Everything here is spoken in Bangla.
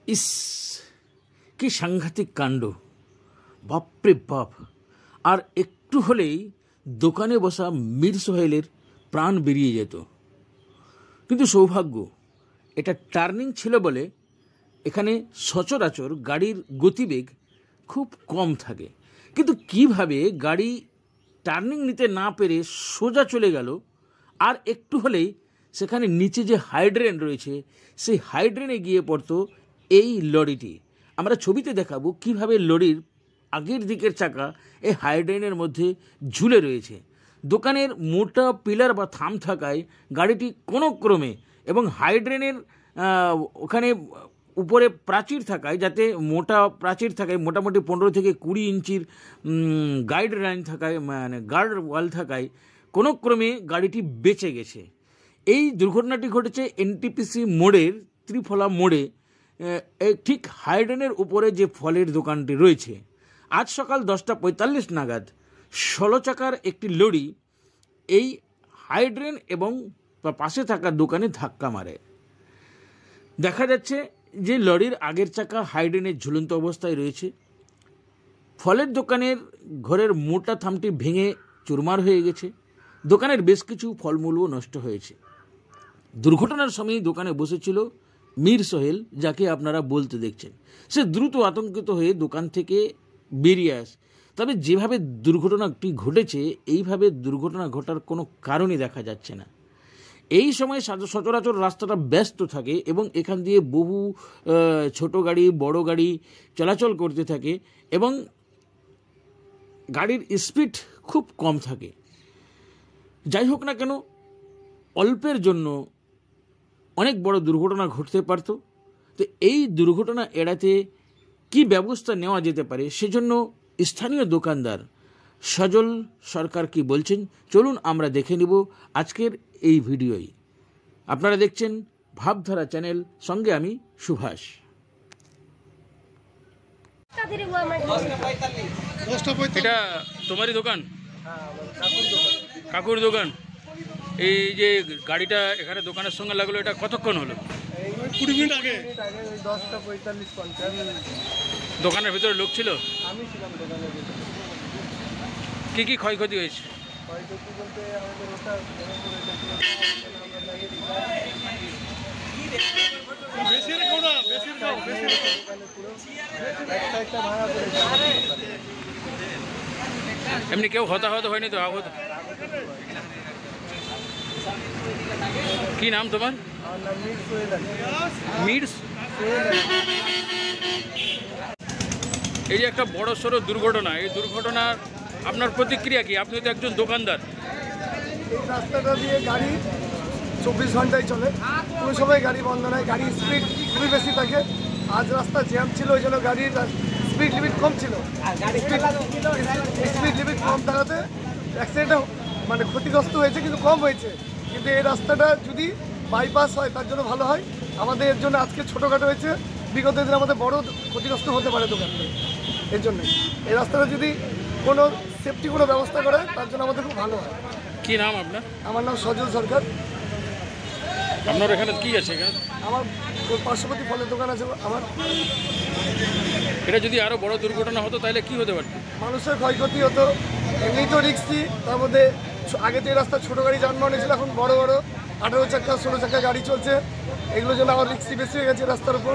ইস, কি সাংঘাতিক কাণ্ড! বাপরে বাপ! আর একটু হলেই দোকানে বসা মীর সোহেলের প্রাণ বেরিয়ে যেত। কিন্তু সৌভাগ্য, এটা টার্নিং ছিল বলে এখানে সচরাচর গাড়ির গতিবেগ খুব কম থাকে। কিন্তু কিভাবে গাড়ি টার্নিং নিতে না পেরে সোজা চলে গেল, আর একটু হলেই সেখানে নিচে যে হাইড্রেন রয়েছে সেই হাইড্রেনে গিয়ে পড়তো এই লরিটি। আমরা ছবিতে দেখাবো কিভাবে লরির আগের দিকের চাকা এই হাইড্রেনের মধ্যে ঝুলে রয়েছে। দোকানের মোটা পিলার বা থাম থাকায় গাড়িটি কোনো ক্রমে, এবং হাইড্রেনের ওখানে উপরে প্রাচীর থাকায়, যাতে মোটা প্রাচীর থাকায়, মোটামুটি 15 থেকে 20 ইঞ্চির গাইড লাইন থাকায়, মানে গার্ড ওয়াল থাকায় কোনো ক্রমে গাড়িটি বেঁচে গেছে। এই দুর্ঘটনাটি ঘটেছে এনটিপিসি মোড়ের ত্রিফলা মোড়ে, ঠিক হাইড্রেনের উপরে যে ফলের দোকানটি রয়েছে। আজ সকাল 10:45 নাগাদ 16 চাকার একটি লরি এই হাইড্রেন এবং পাশে থাকা দোকানে ধাক্কা মারে। দেখা যাচ্ছে যে লরির আগের চাকা হাইড্রেনের ঝুলন্ত অবস্থায় রয়েছে। ফলের দোকানের ঘরের মোটা থামটি ভেঙে চুরমার হয়ে গেছে। দোকানের বেশ কিছু ফলমূলও নষ্ট হয়েছে। দুর্ঘটনার সময় দোকানে বসেছিল মীর সোহেল, যাকে আপনারা বলতে দেখছেন। সে দ্রুত আতঙ্কিত হয়ে দোকান থেকে বেরিয়ে আসে। তবে যেভাবে দুর্ঘটনাটি ঘটেছে, এইভাবে দুর্ঘটনা ঘটার কোনো কারণই দেখা যাচ্ছে না। এই সময় সচরাচর রাস্তাটা ব্যস্ত থাকে এবং এখান দিয়ে বহু ছোট গাড়ি, বড় গাড়ি চলাচল করতে থাকে এবং গাড়ির স্পিড খুব কম থাকে। যাই হোক না কেন, অল্পের জন্য অনেক বড় দুর্ঘটনা ঘটতে পারত। তো এই দুর্ঘটনা এড়াতে কি ব্যবস্থা নেওয়া যেতে পারে, সেজন্য স্থানীয় দোকানদার সজল সরকার কি বলছেন, চলুন আমরা দেখে নিব আজকের এই ভিডিওয়। আপনারা দেখছেন ভাবধারা চ্যানেল, সঙ্গে আমি সুভাষ। এটা তোমারই দোকান? কাকুর দোকান। এই যে গাড়িটা এখানে দোকানের সঙ্গে লাগলো, এটা কতক্ষণ হলো? 20 মিনিট আগে। 10:45 দোকানের ভিতরে লোক ছিল? আমি ছিলাম দোকানের ভিতরে। কি কি ক্ষয়ক্ষতি হয়েছে? ক্ষয়ক্ষতি বলতে আমাদের ওটা এমনি কেউ হতাহত হয়নি তো? আহত? কি নাম তোমার? মীর সোহেল। এই যে একটা বড় সড়ো দুর্ঘটনা, এই দুর্ঘটনার আপনার প্রতিক্রিয়া কি? আপনি তো একজন দোকানদার। এই রাস্তাটা দিয়ে গাড়ি 24 ঘন্টায় চলে, কোনো সময় গাড়ি বন্ধ নয়। গাড়ির স্পিড খুবই বেশি থাকে। আজ রাস্তা জ্যাম ছিল, ওই জন্য গাড়ির স্পিড লিমিট কম ছিল। স্পিড লিমিট কম থাকাতে অ্যাক্সিডেন্টটা মানে ক্ষতিগ্রস্ত হয়েছে, কিন্তু কম হয়েছে। কিন্তু এই রাস্তাটা যদি বাইপাস হয় তার জন্য ভালো হয়। আমাদের এর জন্য আজকে ছোটোখাটো হয়েছে, বিগত দিনে আমাদের বড় ক্ষতিগ্রস্ত হতে পারে দোকানটা। এর জন্য এই রাস্তাটা যদি কোনো সেফটি কোনো ব্যবস্থা করে তার জন্য আমাদের খুব ভালো হয়। কি নাম আপনার? আমার নাম সজল সরকার। আপনার এখানে কি আছে? এখানে আমার পার্শ্ববর্তী ফলের দোকান আছে আমার। এটা যদি আরও বড় দুর্ঘটনা হতো তাহলে কি হতে পারত? মানুষের ক্ষয়ক্ষতি হতো, এমনি তো রিক্সি। তার মধ্যে আগে তো এই রাস্তা ছোটো গাড়ি যানবাহন ছিল, এখন বড় বড় 18 চাকা 16 চাকা গাড়ি চলছে। এগুলোর জন্য আমার রিক্সি বেশি হয়ে গেছে রাস্তার উপর।